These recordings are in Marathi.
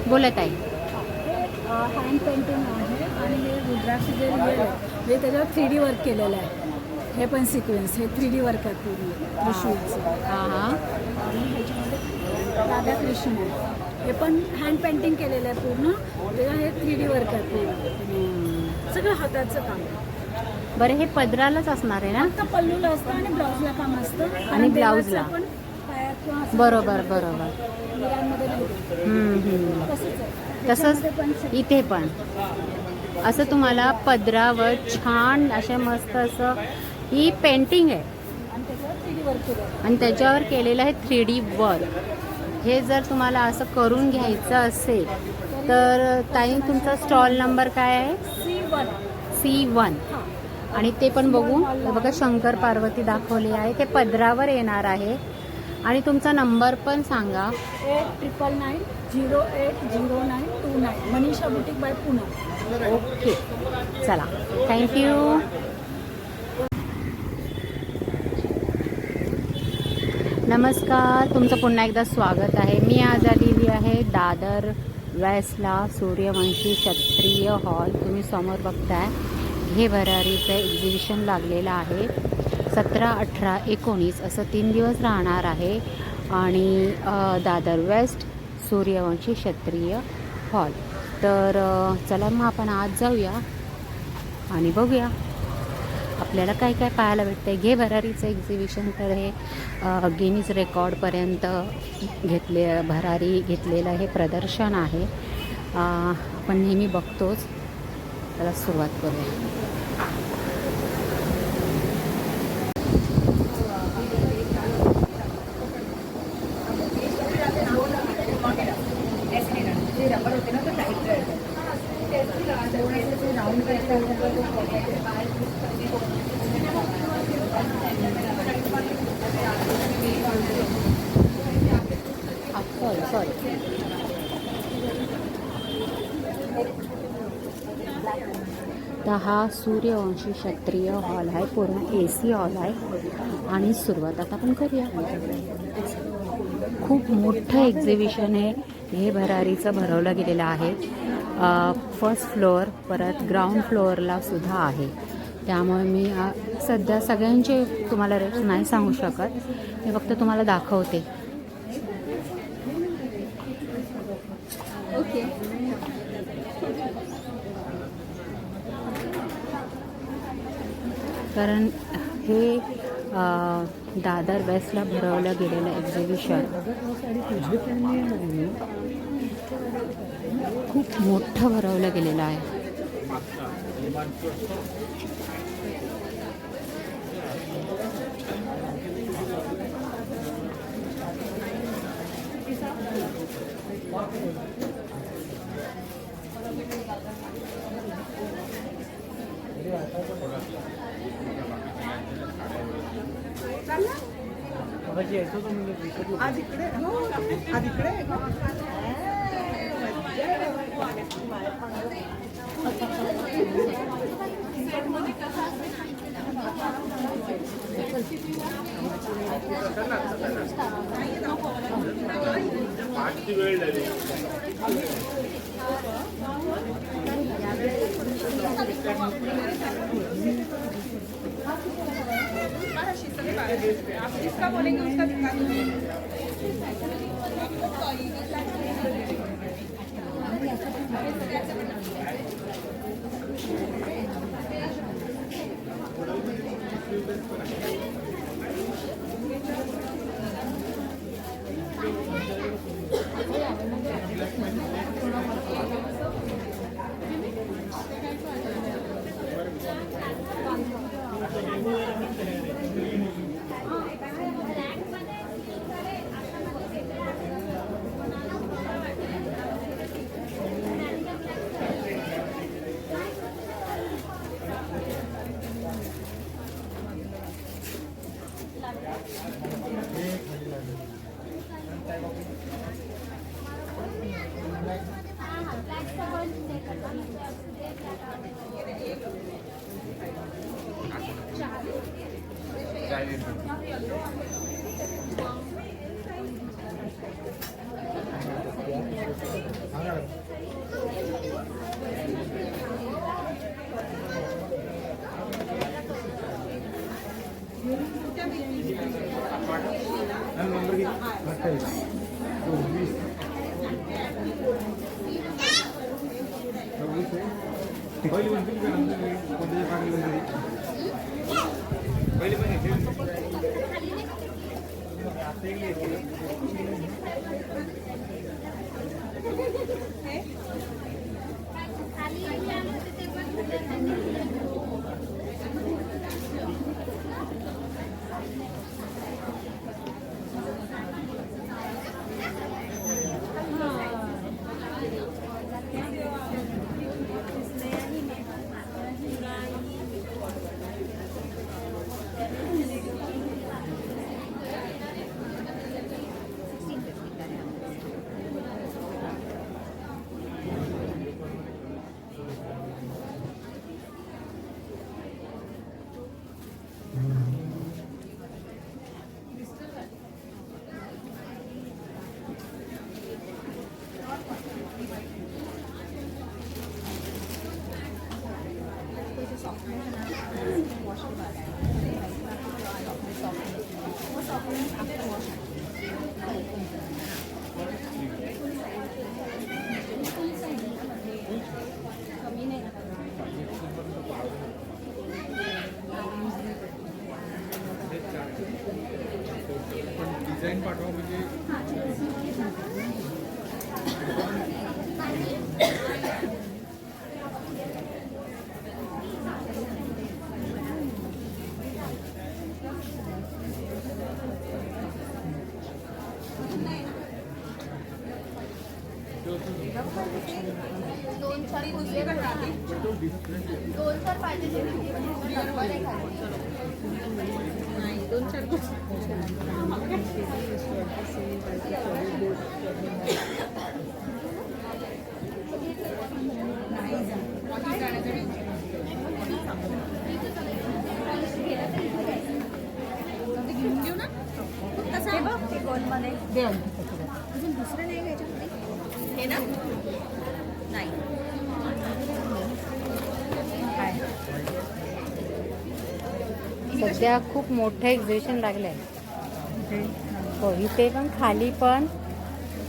बोलत आहे. हँड पेंटिंग आहे आणि हे रुद्राक्ष जे रिअल आहे हे त्याच्यावर 3D वर्क केलेलं आहे. हे पण सिक्वेन्स हे 3D वर्क आहे पूर्ण त्रिशूळचं. हां हां. आणि ह्याच्यामध्ये राधाकृष्ण आहे. हे पण हँड पेंटिंग केलेलं आहे पूर्ण. त्याच्यावर हे 3D वर्क आहे पूर्ण. सगळं हाताचं काम आहे. बरं, हे पदरालाच असणार आहे ना? फक्त पल्लूला असतं आणि ब्लाऊजला काम असतं. आणि ब्लाऊजला पण पायात किंवा असं बरोबर बरोबर. मुलांमध्ये नाही. तसंच आहे. तसंच त्याच्यामध्ये पण इथे पण असं तुम्हाला पदरावर छान अशा मस्त असं ही पेंटिंग आहे आणि त्याच्यावर 3D वर्क केलं आहे. आणि त्याच्यावर केलेलं आहे 3D वर्क. हे जर तुम्हाला असं करून घ्यायचं असेल तर ताई तुमचा स्टॉल नंबर काय आहे? C1. हां. आणि ते पण बघू. बघा शंकर पार्वती दाखवली आहे. ते पदरावर येणार आहे. आणि तुमचा नंबर पण सांगा. 8999080929. Manisha boutique by Pune. Okay, चला, थँक्यू. नमस्कार, तुमचं पुन्हा एकदा स्वागत आहे. मी आज आलेली आहे दादर वेस्टला सूर्यवंशी क्षत्रिय हॉल. तुम्ही समोर बघताय घे भरारीचं एक्झिबिशन लागलेलं आहे. 17, 18, 19 असं 3 दिवस राहणार आहे. आणि दादर वेस्ट सूर्यवंशी क्षत्रिय हॉल. तर चला मग आपण आज जाऊया आणि बघूया आपल्याला काय काय पाहायला भेटतं. घे भरारीचं एक्झिबिशन तर हे गिनीज रेकॉर्डपर्यंत भरारी घेतलेलं हे प्रदर्शन आहे. आपण नेहमी बघतोच. त्याला सुरुवात करूया. सॉरी. तर हा सूर्यवंशी क्षत्रिय हॉल आहे. पूर्ण AC हॉल आहे. आणि सुरुवात आता आपण करूया. खूप मोठं एक्झिबिशन हे भरारीचं भरवलं गेलेलं आहे. फर्स्ट फ्लोअर परत ग्राउंड फ्लोअरला सुद्धा आहे. त्यामुळे मी सध्या सगळ्यांचे तुम्हाला रेट्स नाही सांगू शकत. मी फक्त तुम्हाला दाखवते. ओके. कारण हे दादर वेस्टला भरवलं गेलेलं एक्झिबिशन खूप मोठं भरवलं गेलेलं आहे. आज इकडे आप जिसका बोलेंगे उसका दिखा दो. डिझाईन पाठवा म्हणजे सध्या खूप मोठं एक्झिबिशन लागलं आहे. हो, इथे पण खाली पण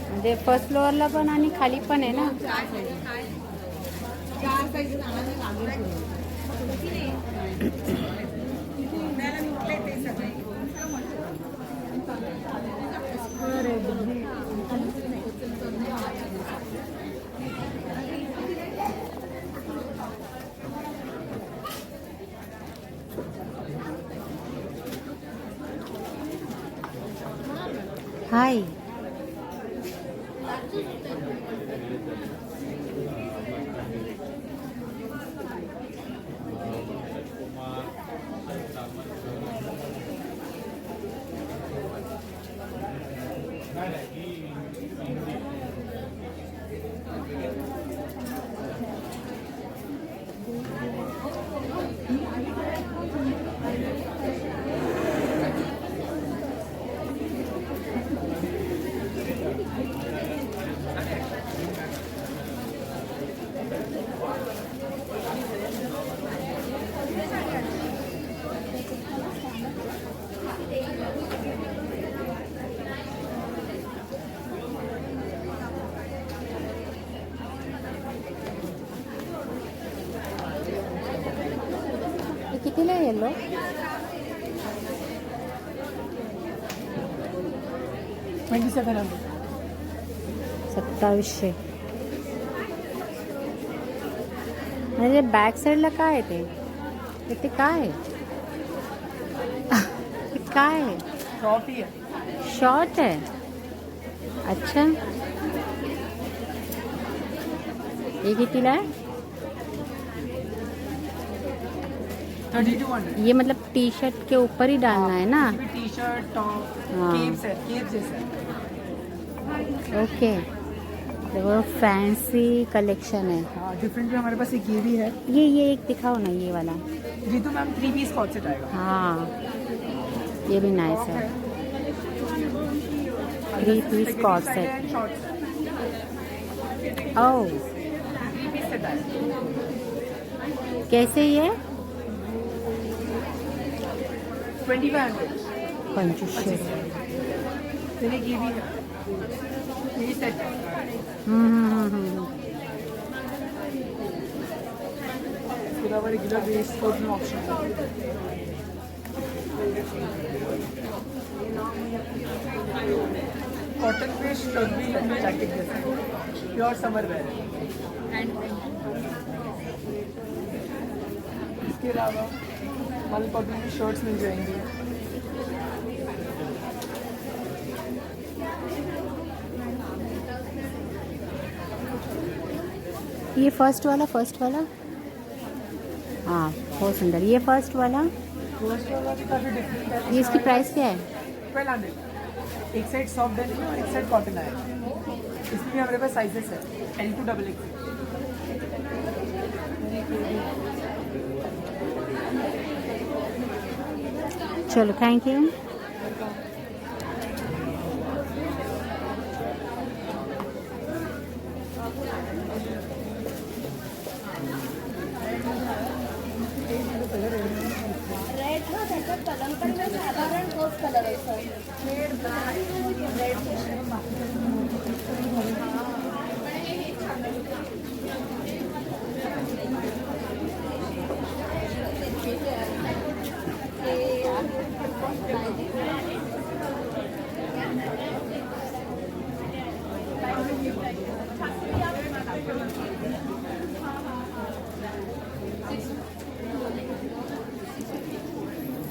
म्हणजे फर्स्ट फ्लोअरला पण आणि खाली पण आहे ना. हाय, कितीला येलो? 2700. म्हणजे बॅक साईडला काय आहे ते काय आहे? ते काय आहे? शॉर्ट आहे. अच्छा, ये कितीला आहे? 3200. ये मतलब टी शर्ट के ऊपर ही डालना है ना? टी शर्ट टॉप हाँ। केप जैसा ओके, तो वो फैंसी कलेक्शन है. हाँ डिफरेंट में हमारे पास एक ये भी है. ये एक दिखाओ ना, ये वाला. ये तो मैम 3 पीस कॉट सेट आएगा. हाँ, ये भी नाइस है. 3 पीस कॉट सेट. ओह, 3 पीस सेट आएगा. कैसे ये? 2500. 2500. फिर ये भी है, ये सेट है। इसके अलावा रेगुलर वेस्ट कोट में ऑप्शन है। कॉटन वेस्ट टर्बी जैकेट जैसा प्योर समर वेयर है। इसके अलावा मल कॉटन की शर्ट्स मिल जाएंगी। ये फर्स्ट वाला हाँ बहुत सुंदर। ये फर्स्ट वाला, फर्स्ट वाला भी काफ़ी डिफरेंट है। ये इसकी प्राइस क्या है? 1200। एक साइड सॉफ्ट डेनिम है और एक साइड कॉटन है। इसमें भी हमारे पास साइजेस है L to XXL। चलो थैंक यू। रेड ना त्याच्यात कलंकरचा साधारण तोच कलर आहे सर। रेड ब्लॅक रेड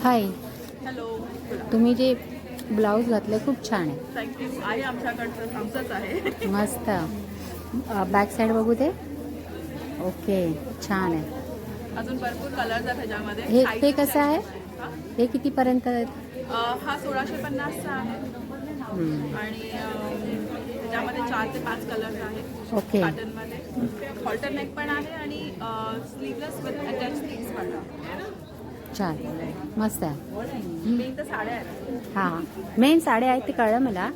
हाय, हॅलो, तुम्ही जे ब्लाऊज घातलं खूप छान आहे, थँक्यू. आहे आमच्याकडचं, आमचंच आहे. मस्त. बॅक साईड बघू ते. ओके, छान आहे. अजून भरपूर कलर्स आहेत ह्याच्यामध्ये. हे Sizes कसं आहे? हा? हे कितीपर्यंत? हा 1650चा आहे आणि त्याच्यामध्ये 4 ते 5 कलर्स आहेत. ओके. पॅटर्नमध्ये हॉल्टर नेक पण आहे आणि स्लीवलेस विथ अटॅच स्लीव्स पण आहे. छान, मस्त आहे. मेन तर साड्या आहेत. हां, मेन साड्या आहेत ते कळलं मला,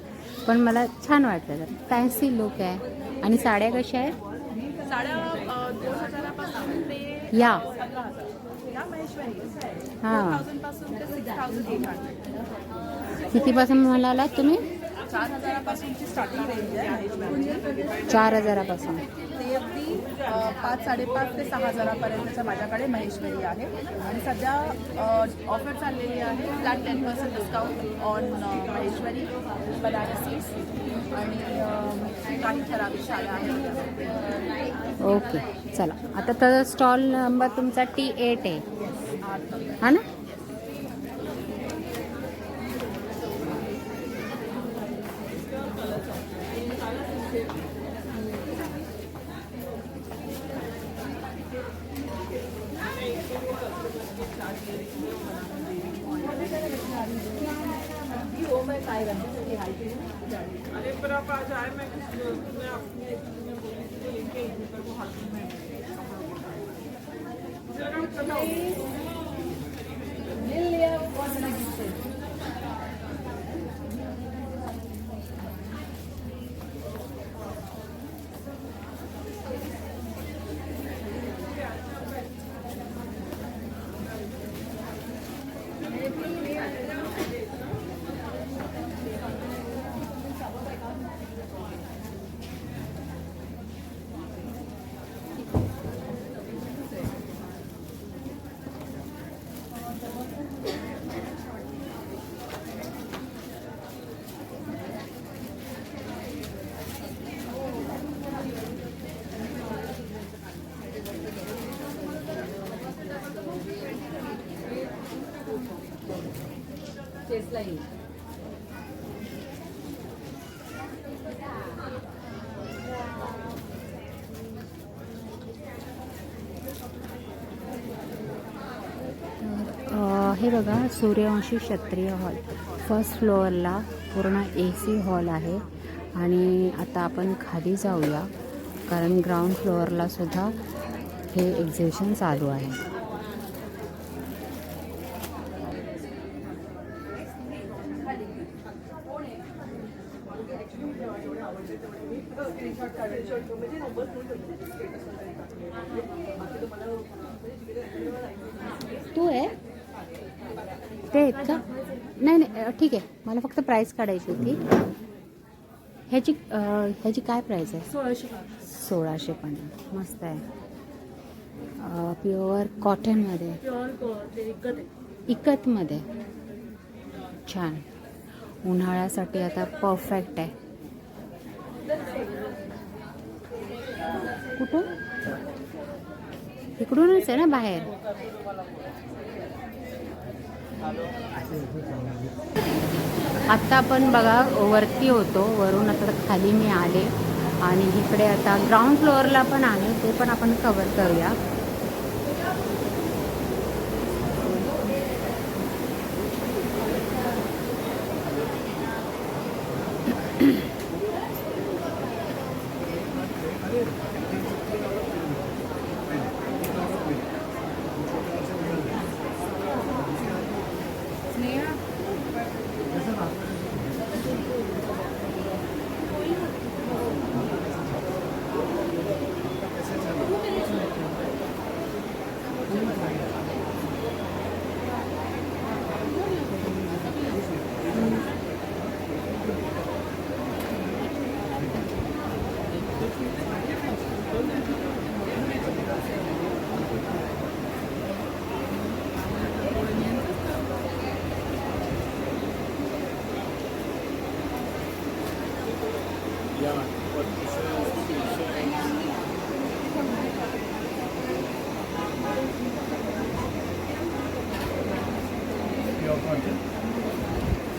पण मला छान वाटलं. फॅन्सी लुक आहे. आणि साड्या कशा आहेत? साड्या 2000पासून ते या 15,000. या महेश्वरी हां, 4000 पासून ते 6800. कितीपासून म्हणाला तुम्ही? 4000पासूनची स्टार्टिंग रेंज आहे. 4000पासून. ते अगदी 5-5.5 ते 6000पर्यंतच्या माझ्याकडे महेश्वरी आहे. आणि सध्या ऑफर चाललेली आहे, फ्लॅट 10% डिस्काउंट ऑन महेश्वरी, बनारसीज आणि काही ठराविक साड्या आहेत. ओके, चला. आता तर स्टॉल नंबर तुमचा T8 आहे, हा ना? अरे पर आप आज आए, मैं तुमने अपने लेके आई थी, पर वो हाथ में मुझे लगा मैं चला हे बघा, सूर्यवंशी क्षत्रिय हॉल. फर्स्ट फ्लोअरला पूर्ण AC हॉल आहे. आणि आता आपण खाली जाऊया, कारण ग्राउंड फ्लोअरला सुद्धा हे एक्झिबिशन चालू आहे. तू आहे ते आहेत का? नाही नाही ठीक आहे, मला फक्त प्राईस काढायची होती. ह्याची काय प्राईस आहे? 1650. मस्त आहे. प्युअर कॉटनमध्ये, इकतमध्ये. छान, उन्हाळ्यासाठी आता परफेक्ट आहे. कुठून? इकडूनच आहे ना बाहेर. आत्ता आपण बघा वरती होतो, वरून आता खाली मी आले आणि इकडे आता ग्राउंड फ्लोअरला पण आहे, ते पण आपण कव्हर करूया.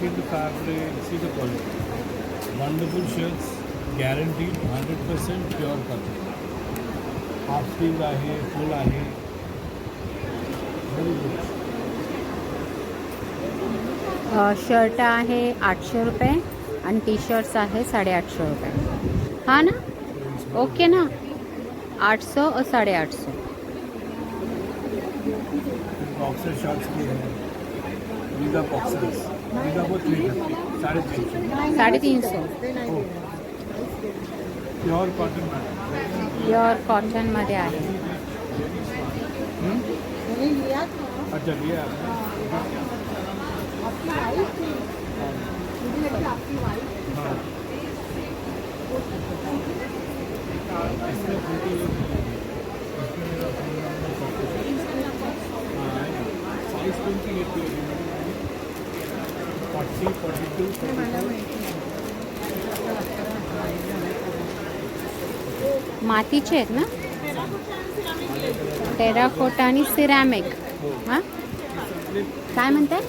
See the fabric, see the quality. Wonderful shirts, guaranteed 100% pure cotton. Half sleeve आहे, full आहे. Very good. शर्ट आहे 800 रुपये आणि टी शर्ट्स आहे 850 रुपये. हा ना, ओके ना, 800 और 850. Boxer shorts भी है. These are boxers. These are both 350. 350. 350. Pure cotton madam. Pure कॉटनमध्ये आहे. अच्छा लिया. हाँ. इसमें फोटो साइज 28 की 40, 42, 44. मातीचे आहेत ना, टेराकोटा आणि सिरॅमिक. हां, काय म्हणताय?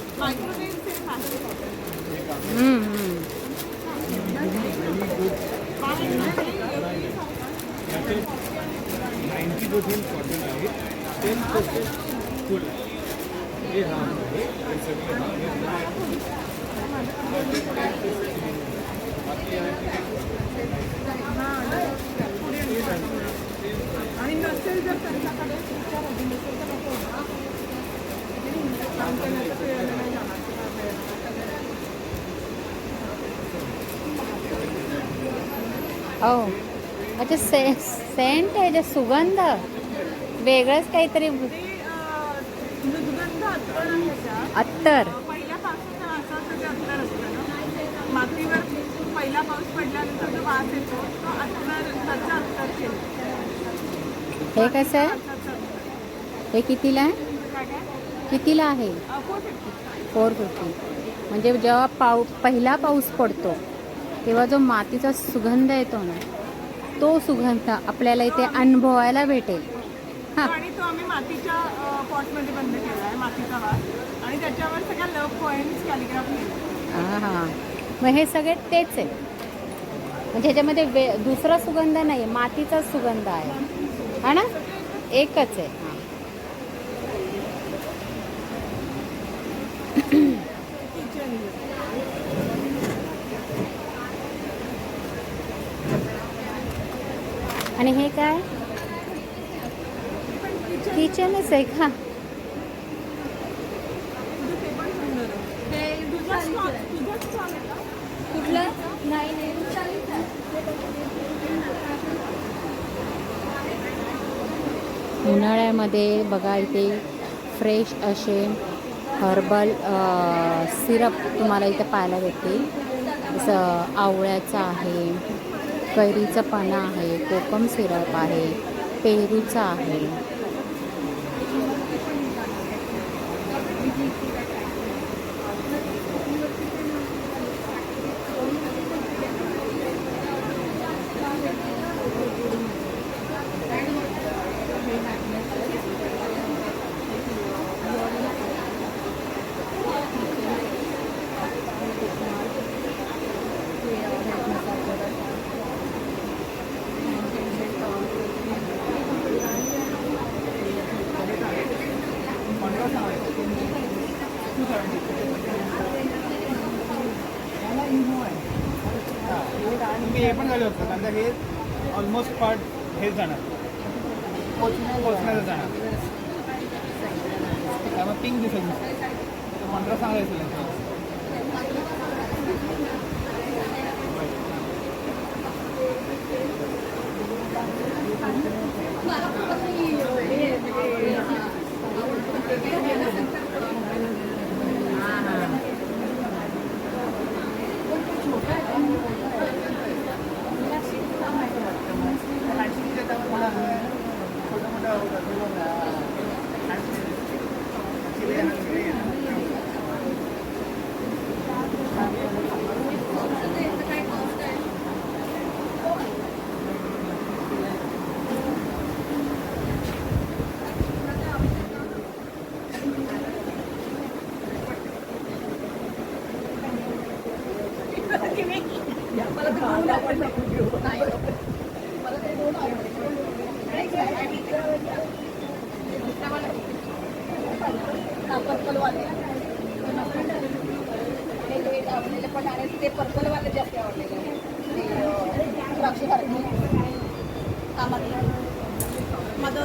याचे 90% कॉटन आहे, 10% फुल आहे. हे राऊंड आहे, हे सगळे राऊंड आहे. बाकी आहे आणि नसेल जर त्यांच्याकडे पुढच्या नसेल तर नको काम करण्याचा वेळ नाही जाणार. हो, अच्छा. सेंट आहे जे सुगंध, वेगळंच काहीतरी. दुर्गंध अत्तर आहे त्याच्यात. अत्तर. पहिल्यापासून असं जे अत्तर असतं ना, मातीवर पहिला पाऊस पडल्यानंतर जो वास येतो तो अत्तर, त्याचं अत्तर केलं. हे कसं आहे? हे कितीला आहे? कितीला आहे? 450. म्हणजे जेव्हा पहिला पाऊस पडतो तेव्हा जो मातीचा सुगंध येतो ना, तो सुगंध आपल्याला इथे अनुभवायला भेटेल. हां, आणि तो आम्ही मातीच्या पॉटमध्ये बंद केला आहे, मातीचा वास. आणि त्याच्यावर सगळ्या लव पॉईंट्स कॅलिग्राफ केले. हां. मग हे सगळे तेच आहे, म्हणजे ह्याच्यामध्ये दुसरा सुगंध नाही, मातीचाच सुगंध आहे. हा ना, एकच आहे. हां. आणि हे काय? किचनच आहे का? कुठलं? नाही. उन्हाळ्यामध्ये बघा इथे फ्रेश असे हर्बल सिरप तुम्हाला इथं पाहायला भेटतील. जसं आवळ्याचं आहे, कैरीचं पन्हा आहे, कोकम सिरप आहे, पेरूचं आहे. तुम्ही हे पण झालं होतं कारण का हे ऑलमोस्ट पार्ट हेच जाणार पोचण्याचं जाणार त्यामुळे पिंक दिसेल पंधरा सांगायचं ते पर्पलवाले जास्त आवडलेले द्राक्षी कामातलं माझं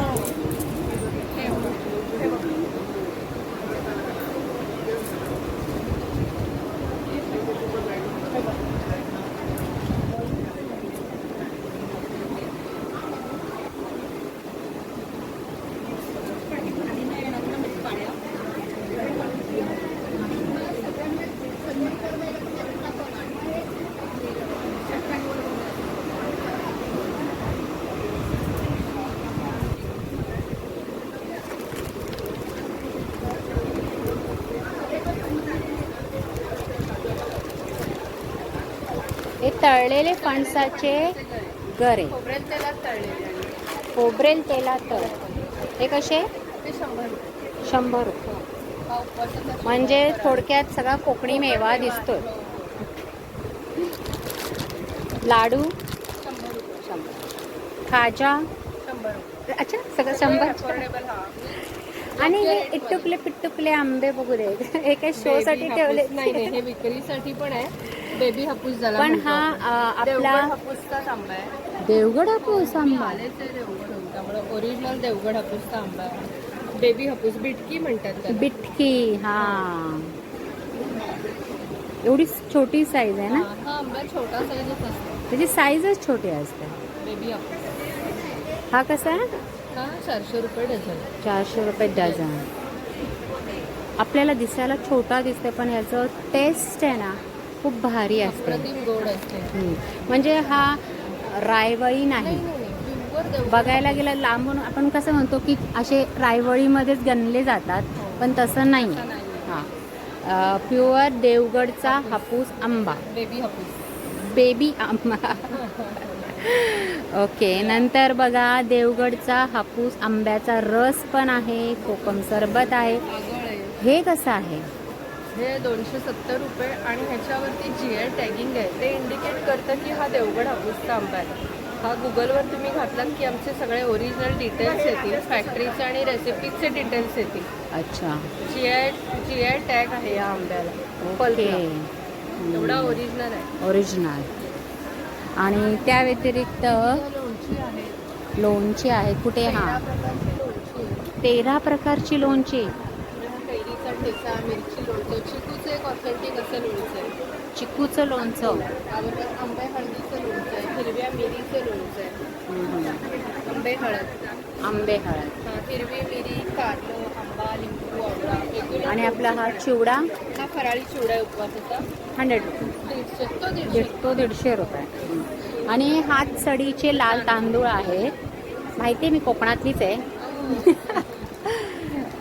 हे तळलेले फणसाचे गरे, खोबरेल तेलात तळलेले खोबरेल तेलात तळ. हे कसे? ते 100 100 रुपये. हा उपवासाचा म्हणजे थोडक्यात सगळा कोकणी मेवा दिसतोय. लाडू 100 खाजा 100 अच्छा सगळं 100. अफोर्डेबल. हा आणि हे इट्टुकले पिट्टुकले आंबे बघू दे. हे काय शो साठी ठेवले? नाही नाही, हे विक्रीसाठी पण आहे. बेबी हापूस झाला पण हा आपला हापूसचाच आंबा आहे. देवगड हापूस आंबा. आलेच आहे देवगड, त्यामुळे ओरिजिनल देवगड हापूसचा आंबा आहे. बेबी हापूस बिटकी म्हणतात त्याला. बिटकी. हा एवढी छोटी साईज आहे ना? हा आंबा छोटा साईजच असतो. त्याची साईजच छोटी असते. बेबी हापूस हा कसा आहे? हा 400 रुपये डझन. 400 रुपये डझन. आपल्याला दिसायला छोटा दिसते पण ह्याचं टेस्ट आहे ना खूप भारी असते. अप्रतिम गोड असते. म्हणजे हा रायवळी नाही. प्युअर देवगड बघायला गेलं लांबून आपण कसं म्हणतो की असे रायवळीमध्येच गणले जातात, पण तसं नाही. हां, प्युअर देवगडचा हापूस आंबा, बेबी हापूस. बेबी आंबा. ओके. नंतर बघा देवगडचा हापूस आंब्याचा रस पण आहे, कोकम सरबत आहे. आगळ आहे. हे कसं आहे? हे 270 रुपये आणि ह्याच्यावरती GI टॅगिंग आहे. ते इंडिकेट करतं की हा देवगड हापूसचा आंबा आहे. हा गुगलवर तुम्ही घातलात की आमचे सगळे ओरिजिनल डिटेल्स येतील, फॅक्टरीचे आणि रेसिपीजचे डिटेल्स येतील. अच्छा. GI टॅग आहे या आंब्याला. ओके. एवढा ओरिजिनल आहे. ओरिजिनल. आणि त्या व्यतिरिक्त लोणची आहे. लोणची आहे. कुठे? हा 13 प्रकारची लोणची. कैरीचा ठेचा, मिरची लोणचं, चिकूचं एक ऑथेंटिक असं लोणचं आहे. चिकूचं लोणचं. आंबे हळदीचं लोणचं आहे, हिरव्या मिरीचं लोणचं आहे, आंबे हळद. आंबे हळद. हा हिरवी मिरी, कारलं, आंबा, लिंबू, आवळा, regular आणि आपला हा चिवडा हा फराळी चिवडा आहे उपवासाचा. 100 तो 150. 150 रुपये. आणि हात सडीचे लाल तांदूळ आहेत. माहिती आहे, मी कोकणातलीच आहे.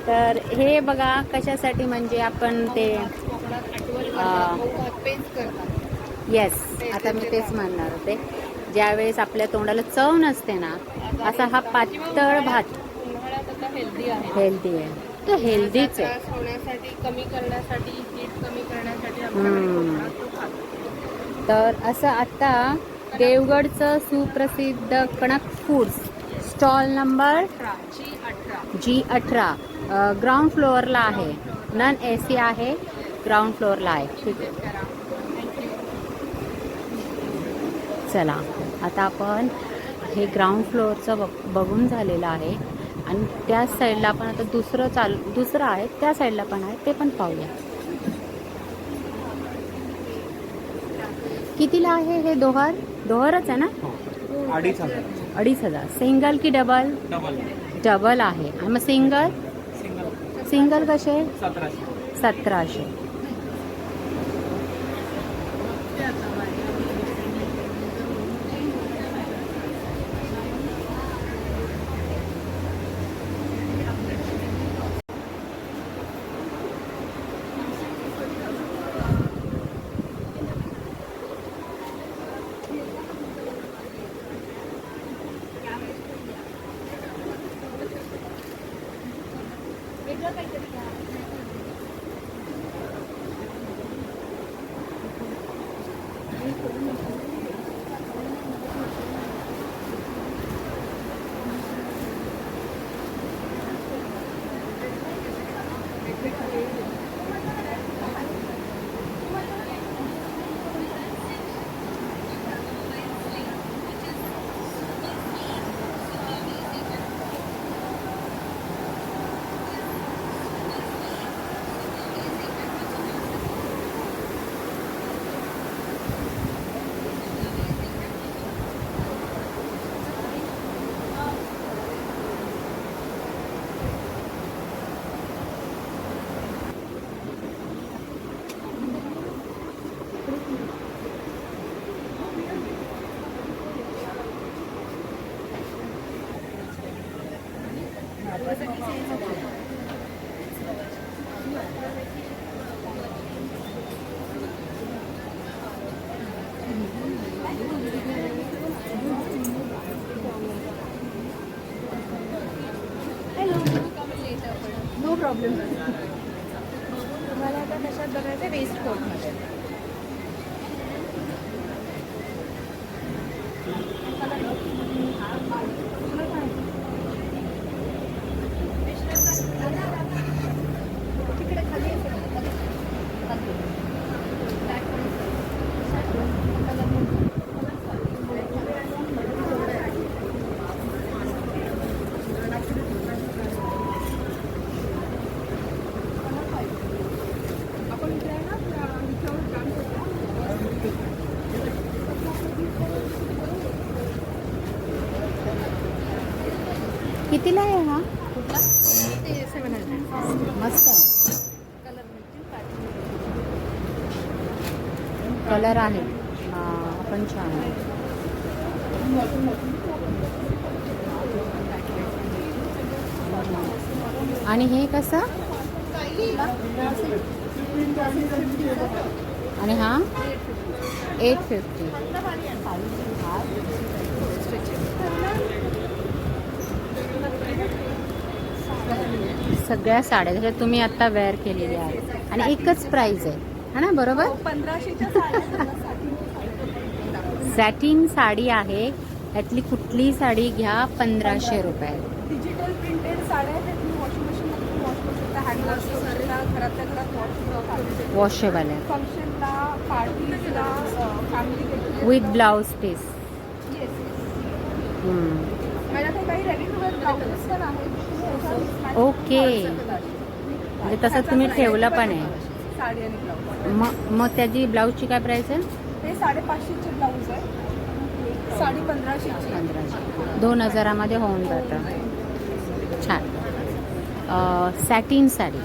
तर हे बघा कशासाठी, म्हणजे आपण ते कोकणात आठवण आ. गहू भात पेज करतात. येस, आता मी तेच म्हणणार होते. ज्यावेळेस आपल्या तोंडाला चव नसते ना, असा हा पातळ भात उन्हाळ्यात आता हेल्दी आहे. हेल्दी आहे. तो हेल्दीच आहे. त्रास होण्यासाठी, कमी करण्यासाठी, हीट कमी करण्यासाठी आमच्याकडे कोकणात तो खातो. तर असं आता देवगडचं सुप्रसिद्ध कणक foods stall number G18 ground फ्लोअरला आहे. नन AC आहे, ग्राउंड फ्लोअरला आहे. ठीक आहे, चला आता आपण हे ग्राउंड फ्लोअरचं बघून झालेलं आहे. आणि त्याच साईडला आपण आता दुसरं आहे, त्या साईडला पण आहे, ते पण पाहूया. कितीला आहे हे दोहरच आहे ना? 2,500. 2,500. सिंगल की डबल? डबल आहे. आणि मग सिंगल कसे? 1700. No problem. तुम्हाला आता कशात बघायचं? वेस्ट कोटमध्ये. कितीला आहे हा? ते 700. मस्त कलर आहे. हा पण छान आहे. आणि हे कसं? आणि हा 850. सगळ्या साड्या जशा तुम्ही आता वेअर केलेल्या आहेत आणि एकच प्राइस आहे, है ना? बरोबर. 1500च्या सॅटिन साडी आहे. यातली कुठली साडी घ्या 1500 रुपये. डिजिटल प्रिंटेड साड्या आहेत. तुम्ही वॉशिंग मशीनमध्ये वॉश करू शकता. हँड वॉश करू शकता. घरातल्या घरात वॉश करू शकता. वॉशेबल आहे. फंक्शनला, पार्टीला, family with blouse piece. Yes. माझ्याकडे काही रेडी टू वेअर ब्लाउजेस पण आहेत. ओके. म्हणजे तसं तुम्ही ठेवलं पण आहे. साडी आणि ब्लाउज. मग त्याची ब्लाऊजची काय प्राइस आहे? ते 550चे ब्लाऊज आहे. साडी 1500ची. 1500. 2000 मध्ये होऊन जातं. छान. सॅटिन साडी.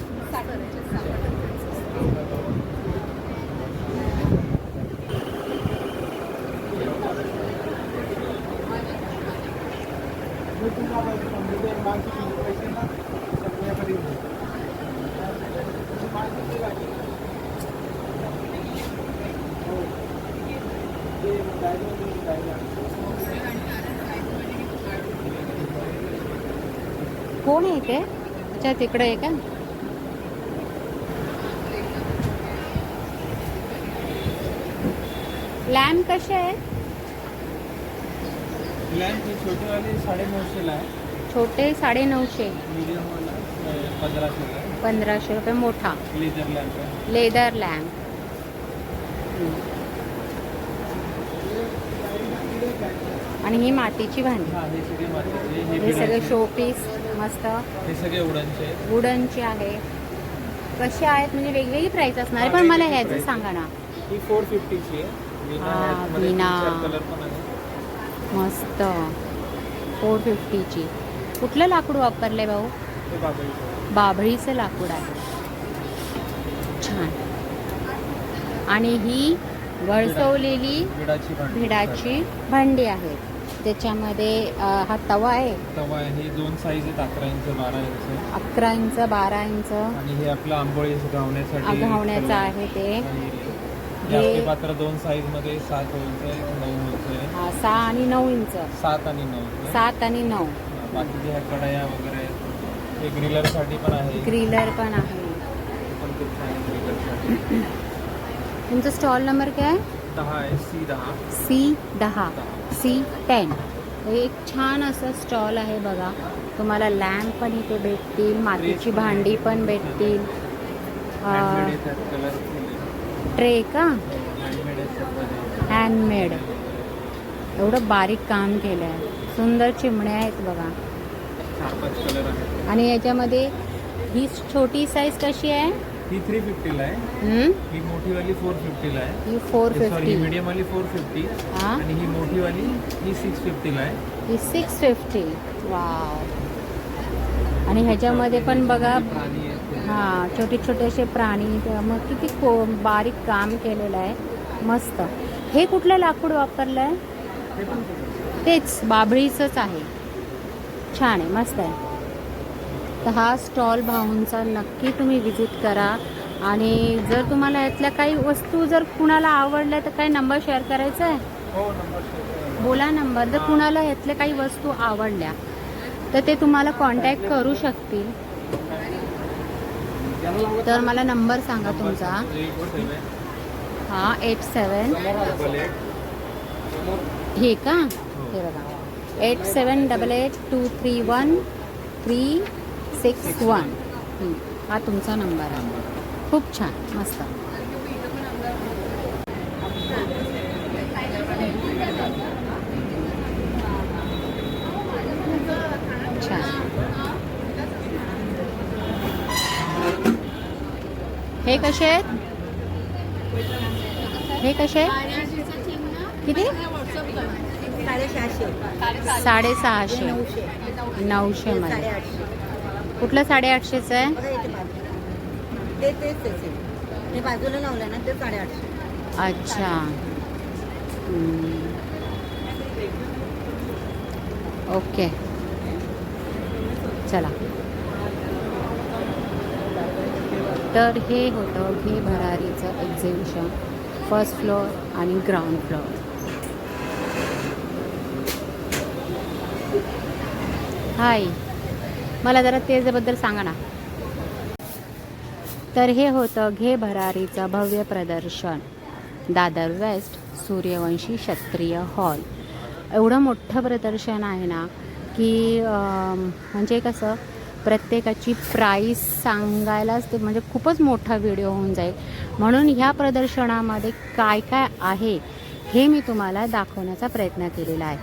कोण आहे ते? अच्छा तिकडे आहे का? लॅम्प कसे आहे? लॅम्प ही छोटी वाली 950 ला आहे. छोटे 950. मीडियम वाला 1500 ला आहे. 1500 रुपये. मोठा लेदर लॅम्प आहे. Leather lamp. आणि ही मातीची भांडी. हा, हे सगळे मातीचे, हे सगळे बिडाचे. शो पीस मस्त हे सगळे उडनचे आहेत. वुडनचे आहे. कसे आहेत म्हणजे वेगवेगळी प्राइस असणार आहे, पण मला ह्याचं price. सांगा ना. ही 450 ची आहे. वीणा हा, आहे, मध्ये वीणा. 3-4 कलर पण आहे. मस्त 450ची. कुठलं लाकूड वापरलंय भाऊ? हे बाबळीचं. बाभळीचं लाकूड आहे. छान. आणि ही वळसवलेली बिडाची भांडी. भिडाची भांडी आहे. त्याच्यामध्ये हा तवा आहे. तवा आहे. हे 2 साईज आहेत, 11 इंच 12 इंच. 11 इंच 12 इंच आणि हे आपलं आंबोळी घावण्यासाठी घावण्याचं आहे ते. आणि हे- हे आपले पात्र 2 साईज मध्ये 7 इंच आहे, 9 इंच आहे. 6 आणि 9 इंच. 7 आणि 9 आहे. 7 आणि 9. बाकीचे ह्या कढया वगैरे आहेत. हे ग्रिलरसाठी पण आहे. ग्रिलर पण आहे. हे पण खूप छान आहे ग्रिलरसाठी. तुमचा स्टॉल नंबर काय आहे? 10 आहे, C10. C10. C10. हे एक छान असं स्टॉल आहे बघा. तुम्हाला लॅम्प पण इथे भेटतील, मातीची भांडी पण भेटतील. हँडमेड येतात, कलरफुल ट्रे का? हँडमेड आहेत. हँडमेड. एवढं बारीक काम केलं आहे. सुंदर चिमण्या आहेत बघा. 4-5 कलर आहेत. आणि याच्यामध्ये ही छोटी साईज कशी आहे? ही 350 ला आहे. हम्म? ही मोठीवाली 450 ला आहे. ही सॉरी, ही 450. मीडियम वाली 450 हा, आणि ही मोठीवाली ही 650 ला आहे. ही 650. वाव. आणि ह्याच्यामध्ये पण बघा, प्राणी आहेत. हा, छोटे छोटे असे प्राणी. मग किती बारीक काम केलेलं आहे. मस्त. हे कुठलं लाकूड वापरलं आहे? हे पण खूप तेच बाभळीचंच आहे. छान आहे, मस्त आहे. तर हा स्टॉल भाऊंचा नक्की तुम्ही विजिट करा. आणि जर तुम्हाला यातल्या काही वस्तू जर कुणाला आवडल्या तर काही नंबर शेअर करायचा आहे? हो, नंबर. बोला नंबर. जर कुणाला यातल्या काही वस्तू आवडल्या तर ते तुम्हाला कॉन्टॅक्ट करू शकतील. तर मला नंबर सांगा तुमचा. 87 हा 87. हे का? हे बघा 8788231361. हा तुमचा नंबर आहे. खूप छान, मस्त. छान. हे कसे आहेत? हे कसे आहेत? किती? 650. 900 मध्ये. कुठलं 850चं आहे? ते बाजूला लावलं ना ते 850. अच्छा. ओके, चला. तर हे होतं घे भरारीचं एक्झिबिशन. फर्स्ट फ्लोअर आणि ग्राउंड फ्लोअर. हाय, मला जरा त्याच्याबद्दल सांगा ना. तर हे होतं घे भरारीचं भव्य प्रदर्शन, दादर वेस्ट सूर्यवंशी क्षत्रिय हॉल. एवढं मोठं प्रदर्शन आहे ना की म्हणजे कसं प्रत्येकाची प्राईस सांगायलाच ते म्हणजे खूपच मोठा व्हिडिओ होऊन जाईल. म्हणून ह्या प्रदर्शनामध्ये काय काय आहे हे मी तुम्हाला दाखवण्याचा प्रयत्न केलेला आहे.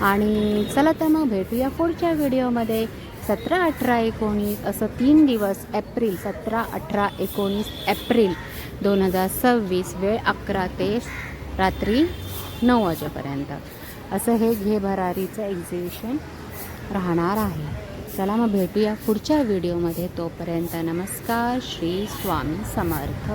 आणि चला तर मग भेटूया पुढच्या व्हिडिओमध्ये. 17, 18, 19 असं 3 दिवस. April 17, 18, 19 April 2026. वेळ 11 ते रात्री 9 वाजेपर्यंत असं हे घे भरारीचं एक्झिबिशन राहणार आहे. चला मग भेटूया पुढच्या व्हिडिओमध्ये. तोपर्यंत नमस्कार. श्री स्वामी समर्थ.